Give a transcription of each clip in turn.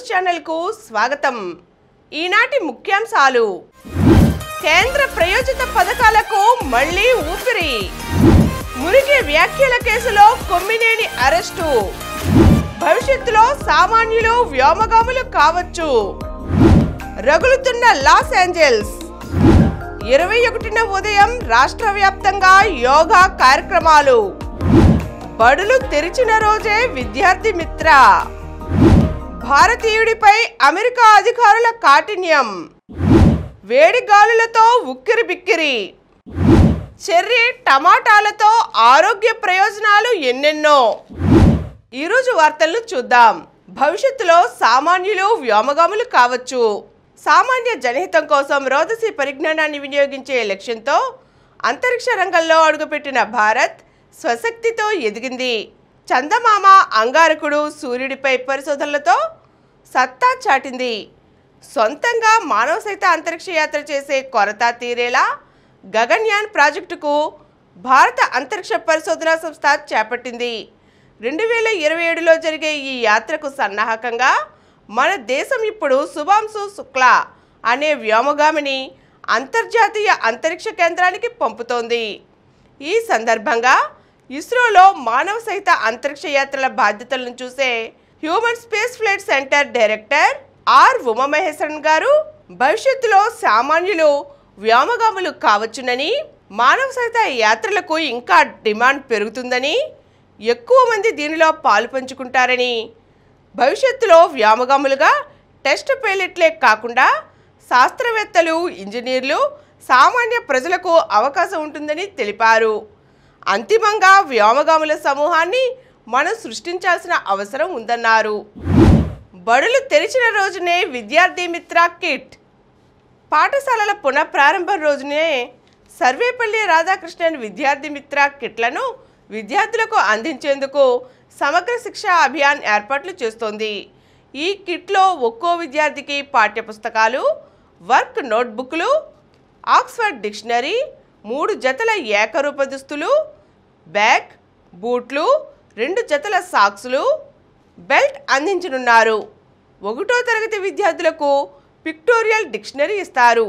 News channel కు స్వాగతం. ఈనాటి ముఖ్యాంశాలు: కేంద్ర ప్రయోజిత పథకాలకు మళ్లీ ఊపిరి, మురికి వ్యాఖ్యల కేసులో కొమ్మినేని అరెస్టు, భవిష్యత్తులో సామాన్యులు వ్యోమగాములు కావచ్చు, రగులుతున్న లాస్ ఏంజల్స్, 21న ఉదయం రాష్ట్ర వ్యాప్తంగా యోగా కార్యక్రమాలు, బడులు తెరిచిన రోజే విద్యార్థి మిత్ర, భారతీయుడిపై అమెరికా అధికారుల కాఠిన్యం, వేడి గాలులతో ఉక్కిరి బిక్కిరి, చెర్రీ టమాటాలతో ఆరోగ్య ప్రయోజనాలు ఎన్నెన్నో. ఈరోజు వార్తలను చూద్దాం. భవిష్యత్తులో సామాన్యులు వ్యోమగాములు కావచ్చు. సామాన్య జనహితం కోసం రోదసీ పరిజ్ఞానాన్ని వినియోగించే లక్ష్యంతో అంతరిక్ష రంగంలో అడుగుపెట్టిన భారత్ స్వశక్తితో ఎదిగింది. చందమామ, అంగారకుడు, సూర్యుడిపై పరిశోధనలతో సత్తా చాటింది. సొంతంగా మానవ సహిత అంతరిక్ష యాత్ర చేసే కొరత తీరేలా గగన్యాన్ ప్రాజెక్టుకు భారత అంతరిక్ష పరిశోధనా సంస్థ చేపట్టింది. 2027లో జరిగే ఈ యాత్రకు సన్నాహకంగా మన దేశం ఇప్పుడు శుభాంశు శుక్లా అనే వ్యోమగామిని అంతర్జాతీయ అంతరిక్ష కేంద్రానికి పంపుతోంది. ఈ సందర్భంగా ఇస్రోలో మానవ సహిత అంతరిక్ష యాత్రల బాధ్యతలను చూసే human space flight centre director R Umamaheswaran గారు భవిష్యత్తులో సామాన్యులు వ్యోమగాములు కావచ్చునని, మానవ సహిత యాత్రలకు ఇంకా డిమాండ్ పెరుగుతుందని, ఎక్కువ మంది దీనిలో పాలు పంచుకుంటారని, భవిష్యత్తులో వ్యోమగాములుగా టెస్ట్ పైలట్లే కాకుండా శాస్త్రవేత్తలు, ఇంజనీర్లు, సామాన్య ప్రజలకు అవకాశం ఉంటుందని తెలిపారు. అంతిమంగా వ్యోమగాముల సమూహాన్ని మనం సృష్టించాల్సిన అవసరం ఉందన్నారు. బడులు తెరిచిన రోజునే విద్యార్థి మిత్ర కిట్. పాఠశాలల పునఃప్రారంభం రోజునే సర్వేపల్లి రాధాకృష్ణన్ విద్యార్థి మిత్ర కిట్లను విద్యార్థులకు అందించేందుకు సమగ్ర శిక్ష అభియాన్ ఏర్పాట్లు చేస్తోంది. ఈ కిట్లో ఒక్కో విద్యార్థికి పాఠ్యపుస్తకాలు, వర్క్ నోట్బుక్లు, ఆక్స్ఫర్డ్ డిక్షనరీ, 3 జతల ఏకరూప దుస్తులు, బ్యాగ్, బూట్లు, 2 జతల సాక్సులు, బెల్ట్ అందించనున్నారు. 1వ తరగతి విద్యార్థులకు పిక్టోరియల్ డిక్షనరీ ఇస్తారు.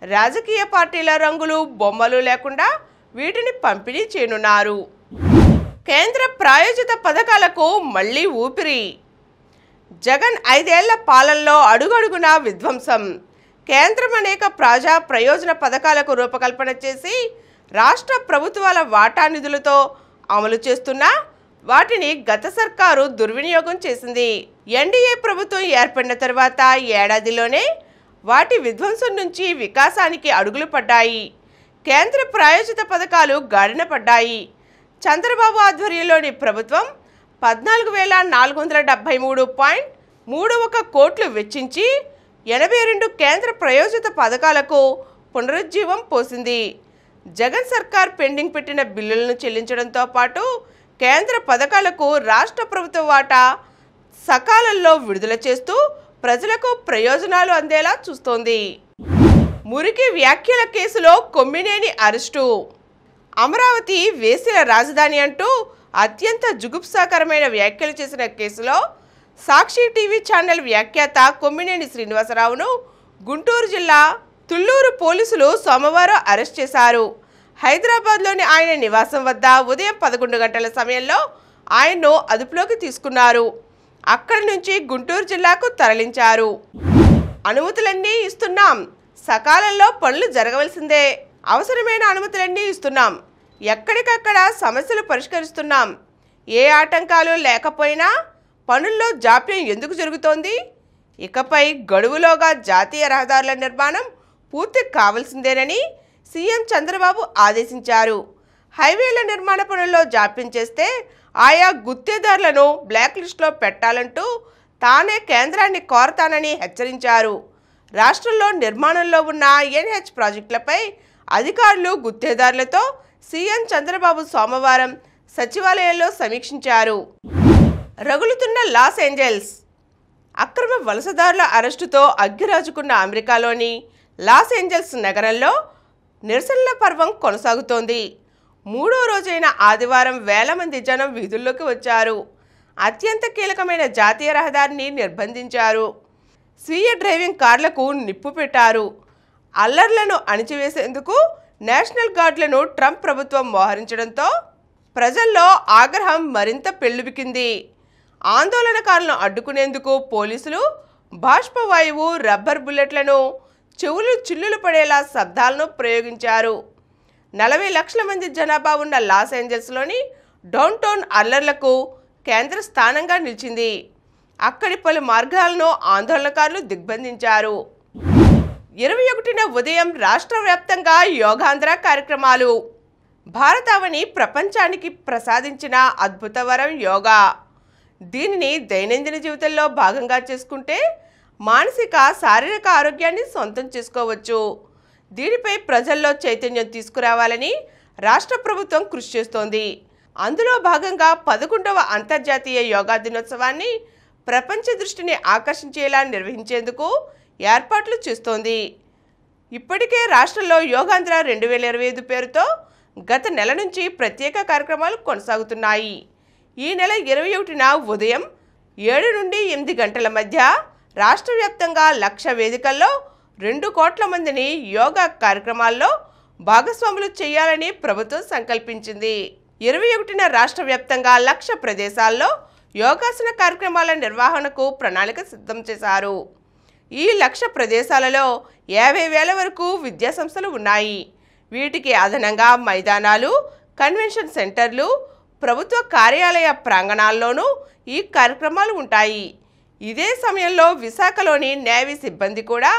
రాజకీయ పార్టీల రంగులు, బొమ్మలు లేకుండా వీటిని పంపిణీ చేయనున్నారు. కేంద్ర ప్రాయోజిత పథకాలకు మళ్లీ ఊపిరి. జగన్ 5 ఏళ్ల పాలనలో అడుగడుగునా విధ్వంసం. కేంద్రం అనేక ప్రజా ప్రయోజన పథకాలకు రూపకల్పన చేసి రాష్ట్ర ప్రభుత్వాల వాటా నిధులతో అమలు చేస్తున్నా వాటిని గత సర్కారు దుర్వినియోగం చేసింది. ఎన్డీఏ ప్రభుత్వం ఏర్పడిన తర్వాత ఏడాదిలోనే వాటి విధ్వంసం నుంచి వికాసానికి అడుగులు పడ్డాయి. కేంద్ర ప్రాయోజిత పథకాలు గాడిన పడ్డాయి. చంద్రబాబు ఆధ్వర్యంలోని ప్రభుత్వం 14,473.31 కోట్లు వెచ్చించి 82 కేంద్ర ప్రయోజిత పథకాలకు పునరుజ్జీవం పోసింది. జగన్ సర్కార్ పెండింగ్ పెట్టిన బిల్లులను చెల్లించడంతో పాటు కేంద్ర పథకాలకు రాష్ట్ర ప్రభుత్వ వాటా సకాలంలో విడుదల చేస్తూ ప్రజలకు ప్రయోజనాలు అందేలా చూస్తోంది. మురికి వ్యాఖ్యల కేసులో కొమ్మినేని అరెస్టు. అమరావతి వేసిన రాజధాని అంటూ అత్యంత జుగుప్సాకరమైన వ్యాఖ్యలు చేసిన కేసులో సాక్షి టీవీ ఛానల్ వ్యాఖ్యాత కొమ్మినేని శ్రీనివాసరావును గుంటూరు జిల్లా తుళ్లూరు పోలీసులు సోమవారం అరెస్ట్ చేశారు. హైదరాబాద్లోని ఆయన నివాసం వద్ద ఉదయం 11 గంటల సమయంలో ఆయన్ను అదుపులోకి తీసుకున్నారు. అక్కడి నుంచి గుంటూరు జిల్లాకు తరలించారు. అనుమతులన్నీ ఇస్తున్నాం, సకాలంలో పనులు జరగవలసిందే, అవసరమైన అనుమతులన్నీ ఇస్తున్నాం, ఎక్కడికక్కడ సమస్యలు పరిష్కరిస్తున్నాం, ఏ ఆటంకాలు లేకపోయినా పనుల్లో జాప్యం ఎందుకు జరుగుతోంది, ఇకపై గడువులోగా జాతీయ రహదారుల నిర్మాణం పూర్తి కావాల్సిందేనని సీఎం చంద్రబాబు ఆదేశించారు. హైవేల నిర్మాణ పనుల్లో జాప్యం చేస్తే ఆయా గుత్తేదారులను బ్లాక్ లిస్టులో పెట్టాలంటూ తానే కేంద్రాన్ని కోరతానని హెచ్చరించారు. రాష్ట్రంలో నిర్మాణంలో ఉన్న ఎన్హెచ్ ప్రాజెక్టులపై అధికారులు, గుత్తేదారులతో సీఎం చంద్రబాబు సోమవారం సచివాలయంలో సమీక్షించారు. రగులుతున్న లాస్ ఏంజల్స్. అక్రమ వలసదారుల అరెస్టుతో అగ్గిరాజుకున్న అమెరికాలోని లాస్ ఏంజల్స్ నగరంలో నిరసనల పర్వం కొనసాగుతోంది. 3వ రోజైన ఆదివారం వేల మంది జనం వీధుల్లోకి వచ్చారు. అత్యంత కీలకమైన జాతీయ రహదారిని నిర్బంధించారు. స్వీయ డ్రైవింగ్ కార్లకు నిప్పు పెట్టారు. అల్లర్లను అణిచివేసేందుకు నేషనల్ గార్డులను ట్రంప్ ప్రభుత్వం మోహరించడంతో ప్రజల్లో ఆగ్రహం మరింత పెల్లుబికింది. ఆందోళనకారులను అడ్డుకునేందుకు పోలీసులు బాష్పవాయువు, రబ్బర్ బుల్లెట్లను, చెవులు చిల్లులు పడేలా శబ్దాలను ప్రయోగించారు. 40 లక్షల మంది జనాభా ఉన్న లాస్ ఏంజల్స్లోని డౌన్ టౌన్ అల్లర్లకు కేంద్ర స్థానంగా నిలిచింది. అక్కడి పలు మార్గాలను ఆందోళనకారులు దిగ్బంధించారు. 21న ఉదయం రాష్ట్ర వ్యాప్తంగా యోగాంధ్ర కార్యక్రమాలు. భారతావని ప్రపంచానికి ప్రసాదించిన అద్భుత వరం యోగా. దీనిని దైనందిన జీవితంలో భాగంగా చేసుకుంటే మానసిక, శారీరక ఆరోగ్యాన్ని సొంతం చేసుకోవచ్చు. దీనిపై ప్రజల్లో చైతన్యం తీసుకురావాలని రాష్ట్ర ప్రభుత్వం కృషి చేస్తోంది. అందులో భాగంగా 11వ అంతర్జాతీయ యోగా దినోత్సవాన్ని ప్రపంచ దృష్టిని ఆకర్షించేలా నిర్వహించేందుకు ఏర్పాట్లు చేస్తోంది. ఇప్పటికే రాష్ట్రంలో యోగాంధ్ర 2025 పేరుతో గత నెల నుంచి ప్రత్యేక కార్యక్రమాలు కొనసాగుతున్నాయి. ఈ నెల 21న ఉదయం 7 నుండి 8 గంటల మధ్య రాష్ట్ర వ్యాప్తంగా 1,00,000 వేదికల్లో 2 కోట్ల మందిని యోగా కార్యక్రమాల్లో భాగస్వాములు చేయాలని ప్రభుత్వం సంకల్పించింది. 21న రాష్ట్ర వ్యాప్తంగా 1,00,000 ప్రదేశాల్లో యోగాసన కార్యక్రమాల నిర్వహణకు ప్రణాళిక సిద్ధం చేశారు. ఈ 1,00,000 ప్రదేశాలలో 50,000 వరకు విద్యాసంస్థలు ఉన్నాయి. వీటికి అదనంగా మైదానాలు, కన్వెన్షన్ సెంటర్లు, ప్రభుత్వ కార్యాలయ ప్రాంగణాల్లోనూ ఈ కార్యక్రమాలు ఉంటాయి. ఇదే సమయంలో విశాఖలోని నేవీ సిబ్బంది కూడా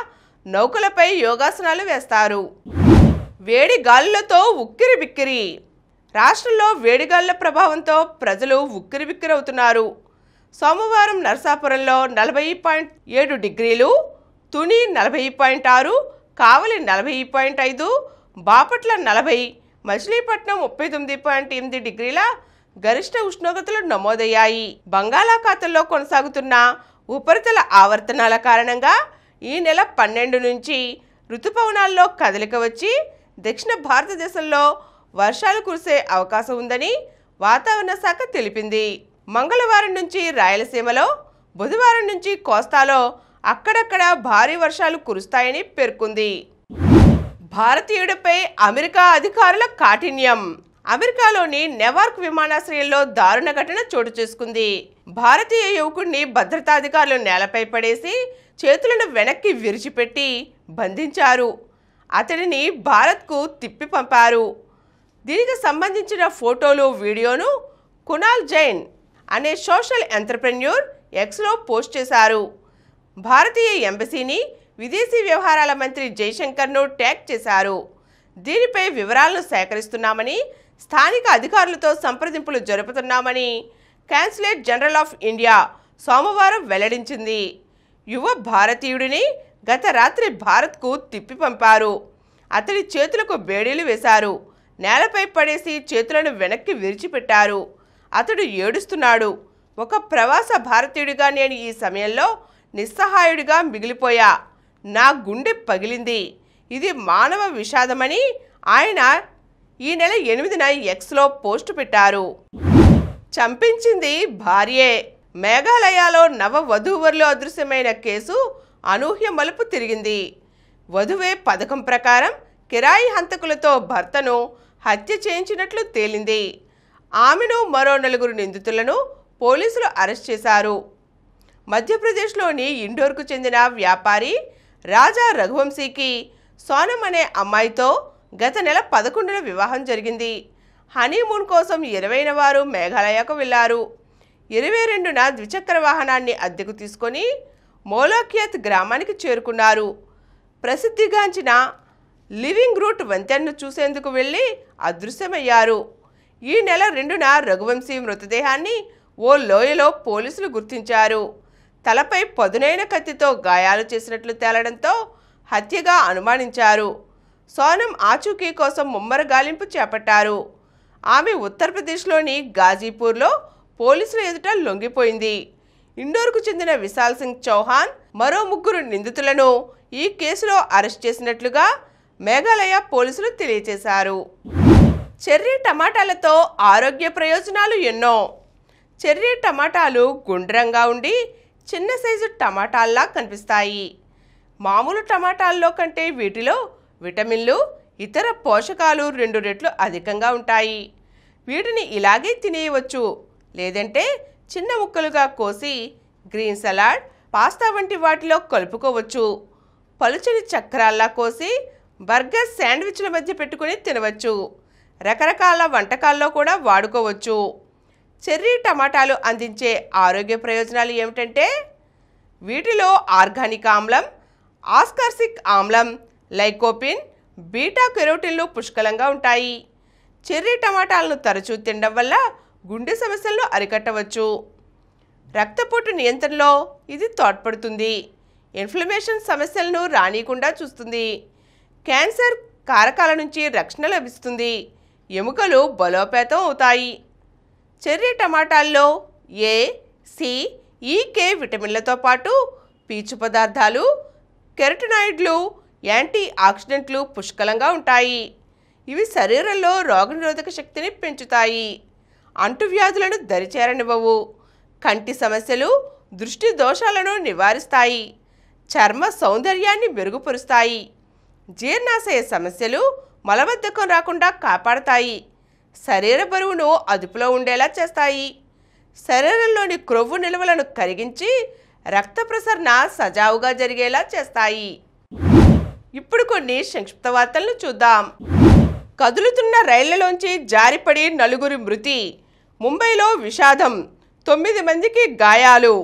నౌకలపై యోగాసనాలు వేస్తారు. వేడి గాలులతో ఉక్కిరిబిక్కిరి. రాష్ట్రంలో వేడిగాలుల ప్రభావంతో ప్రజలు ఉక్కిరిబిక్కిరవుతున్నారు. సోమవారం నరసాపురంలో 40.7 డిగ్రీలు, తుని 40.6, కావలి 40.5, బాపట్ల 40, మచిలీపట్నం 39.8 డిగ్రీల గరిష్ట ఉష్ణోగ్రతలు నమోదయ్యాయి. బంగాళాఖాతంలో కొనసాగుతున్న ఉపరితల ఆవర్తనాల కారణంగా ఈ నెల 12 నుంచి రుతుపవనాల్లో కదలిక వచ్చి దక్షిణ భారతదేశంలో వర్షాలు కురిసే అవకాశం ఉందని వాతావరణ శాఖ తెలిపింది. మంగళవారం నుంచి రాయలసీమలో, బుధవారం నుంచి కోస్తాలో అక్కడక్కడ భారీ వర్షాలు కురుస్తాయని పేర్కొంది. భారతీయుడిపై అమెరికా అధికారుల కాఠిన్యం. అమెరికాలోని నెవార్క్ విమానాశ్రయంలో దారుణ ఘటన చోటు చేసుకుంది. భారతీయ యువకుడిని భద్రతాధికారులు నేలపై పడేసి చేతులను వెనక్కి విరిచిపెట్టి బంధించారు. అతడిని భారత్కు తిప్పి పంపారు. దీనికి సంబంధించిన ఫోటోలు, వీడియోను కునాల్ జైన్ అనే సోషల్ ఎంటర్ప్రెన్యూర్ ఎక్స్లో పోస్ట్ చేశారు. భారతీయ ఎంబసీని, విదేశీ వ్యవహారాల మంత్రి జైశంకర్ను ట్యాగ్ చేశారు. దీనిపై వివరాలను సేకరిస్తున్నామని, స్థానిక అధికారులతో సంప్రదింపులు జరుపుతున్నామని కాన్సులేట్ జనరల్ ఆఫ్ ఇండియా సోమవారం వెల్లడించింది. యువ భారతీయుడిని గత రాత్రి భారత్కు తిప్పి పంపారు. అతడి చేతులకు బేడీలు వేశారు. నేలపై పడేసి చేతులను వెనక్కి విరిచిపెట్టారు. అతడు ఏడుస్తున్నాడు. ఒక ప్రవాస భారతీయుడిగా నేను ఈ సమయంలో నిస్సహాయుడిగా మిగిలిపోయా. నా గుండె పగిలింది. ఇది మానవ విషాదమని ఆయన ఈ నెల 8న ఎక్స్లో పోస్టు పెట్టారు. చంపించింది భార్యే. మేఘాలయలో నవ వధూవరులు అదృశ్యమైన కేసు అనూహ్య మలుపు తిరిగింది. వధువే పథకం ప్రకారం కిరాయి హంతకులతో భర్తను హత్య చేయించినట్లు తేలింది. ఆమెను మరో 4 నిందితులను పోలీసులు అరెస్ట్ చేశారు. మధ్యప్రదేశ్లోని ఇండోర్కు చెందిన వ్యాపారి రాజా రఘువంశీకి సోనం అనే అమ్మాయితో గత నెల 11న వివాహం జరిగింది. హనీమూన్ కోసం 20న వారు మేఘాలయకు వెళ్లారు. 22న ద్విచక్ర వాహనాన్ని అద్దెకు తీసుకొని మోలోక్యత్ గ్రామానికి చేరుకున్నారు. ప్రసిద్ధిగాంచిన లివింగ్ రూట్ వంతెనను చూసేందుకు వెళ్లి అదృశ్యమయ్యారు. ఈ నెల 2న రఘువంశీ మృతదేహాన్ని ఓ లోయలో పోలీసులు గుర్తించారు. తలపై పదునైన కత్తితో గాయాలు చేసినట్లు తేలడంతో హత్యగా అనుమానించారు. సోనం ఆచూకీ కోసం ముమ్మర గాలింపు చేపట్టారు. ఆమె ఉత్తరప్రదేశ్లోని గాజీపూర్లో పోలీసుల ఎదుట లొంగిపోయింది. ఇండోర్కు చెందిన విశాల్ సింగ్ చౌహాన్ మరో 3 నిందితులను ఈ కేసులో అరెస్ట్ చేసినట్లుగా మేఘాలయ పోలీసులు తెలియజేశారు. చెర్రీ టమాటాలతో ఆరోగ్య ప్రయోజనాలు ఎన్నో. చెర్రీ టమాటాలు గుండ్రంగా ఉండి చిన్న సైజు టమాటాల్లా కనిపిస్తాయి. మామూలు టమాటాల్లో కంటే వీటిలో విటమిన్లు, ఇతర పోషకాలు 2 రెట్లు అధికంగా ఉంటాయి. వీటిని ఇలాగే తినేయవచ్చు, లేదంటే చిన్న ముక్కలుగా కోసి గ్రీన్ సలాడ్, పాస్తా వంటి వాటిలో కలుపుకోవచ్చు. పలుచని చక్రాల్లా కోసి బర్గర్, శాండ్విచ్ల మధ్య పెట్టుకుని తినవచ్చు. రకరకాల వంటకాల్లో కూడా వాడుకోవచ్చు. చెర్రీ టమాటాలు అందించే ఆరోగ్య ప్రయోజనాలు ఏమిటంటే వీటిలో ఆర్గానిక్ ఆమ్లం, ఆస్కార్బిక్ ఆమ్లం, లైకోపిన్, బీటా కెరోటిన్లు పుష్కలంగా ఉంటాయి. చెర్రీ టమాటాలను తరచూ తినడం వల్ల గుండె సమస్యలను అరికట్టవచ్చు. రక్తపోటు నియంత్రణలో ఇది తోడ్పడుతుంది. ఇన్ఫ్లమేషన్ సమస్యలను రానియకుండా చూస్తుంది. క్యాన్సర్ కారకాల నుంచి రక్షణ లభిస్తుంది. ఎముకలు బలోపేతం అవుతాయి. చెర్రీ టమాటాల్లో ఏ, సి, ఈ, కే విటమిన్లతో పాటు పీచు పదార్థాలు, కెరటినాయిడ్లు, యాంటీ ఆక్సిడెంట్లు పుష్కలంగా ఉంటాయి. ఇవి శరీరంలో రోగనిరోధక శక్తిని పెంచుతాయి. అంటువ్యాధులను దరిచేరనివ్వవు. కంటి సమస్యలు, దృష్టి దోషాలను నివారిస్తాయి. చర్మ సౌందర్యాన్ని మెరుగుపరుస్తాయి. జీర్ణాశయ సమస్యలు, మలబద్ధకం రాకుండా కాపాడతాయి. శరీర బరువును అదుపులో ఉండేలా చేస్తాయి. శరీరంలోని క్రొవ్వు నిల్వలను కరిగించి రక్త ప్రసరణ సజావుగా జరిగేలా చేస్తాయి. ఇప్పుడు కొన్ని సంక్షిప్త వార్తలను చూద్దాం. కదులుతున్న రైళ్లలోంచి జారిపడి 4 మృతి. ముంబైలో విషాదం, 9 మందికి గాయాలు.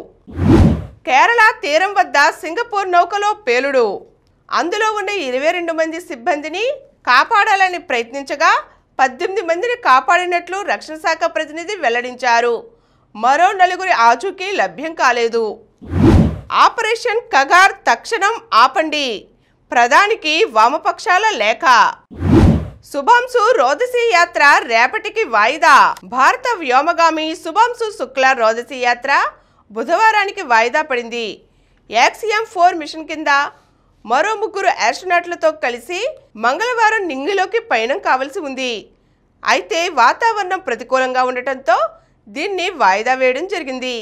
కేరళ తీరం వద్ద సింగపూర్ నౌకలో పేలుడు. అందులో ఉన్న 22 మంది సిబ్బందిని కాపాడాలని ప్రయత్నించగా 18 మందిని కాపాడినట్లు రక్షణ శాఖ ప్రతినిధి వెల్లడించారు. మరో 4 ఆచూకీ లభ్యం కాలేదు. ఆపరేషన్ కగార్ తక్షణం ఆపండి, ప్రధానికి వామపక్షాల లేఖ. శుభాంశు రోదసీ యాత్ర రేపటికి వాయిదా. భారత వ్యోమగామి శుభాంశు శుక్లా రోదసీ యాత్ర బుధవారానికి వాయిదా పడింది. యాక్సియం 4 మిషన్ కింద మరో 3 ఆస్ట్రోనాట్లతో కలిసి మంగళవారం నింగిలోకి పయనం కావలసి ఉంది. అయితే వాతావరణం ప్రతికూలంగా ఉండటంతో దీన్ని వాయిదా వేయడం జరిగింది.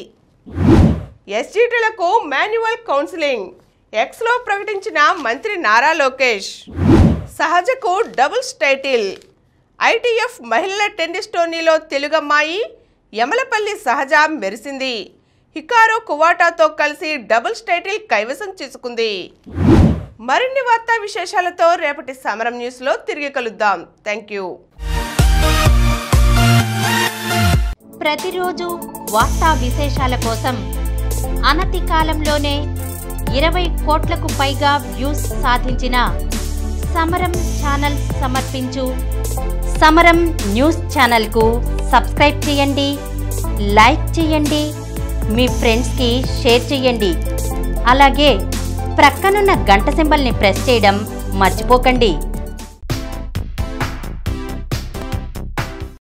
ఎస్జీటీలకు మాన్యువల్ కౌన్సిలింగ్. ఎక్స్లో ప్రకటించిన మంత్రి నారా లోకేష్. సహజకు డబుల్స్ టైటిల్. ఐటీఎఫ్ మహిళల టెన్నిస్ టోర్నీలో తెలుగమ్మాయి యమలపల్లి సహజ మెరిసింది. హికారో కువాటాతో కలిసి డబుల్స్ టైటిల్ కైవసం చేసుకుంది. మరిన్ని వార్తా విశేషాలతో రేపటి సమరం న్యూస్లో తిరిగి కలుద్దాం. Thank you. ప్రతిరోజు వార్తా విశేషాల కోసం అనతి కాలంలోనే 20 కోట్లకు పైగా వ్యూస్ సాధించిన సమరం ఛానల్ సమర్పించు సమరం న్యూస్ ఛానల్కు సబ్స్క్రైబ్ చేయండి, లైక్ చేయండి, మీ ఫ్రెండ్స్కి షేర్ చేయండి. అలాగే ప్రక్కనున్న గంట సింబల్ని ప్రెస్ చేయడం మర్చిపోకండి.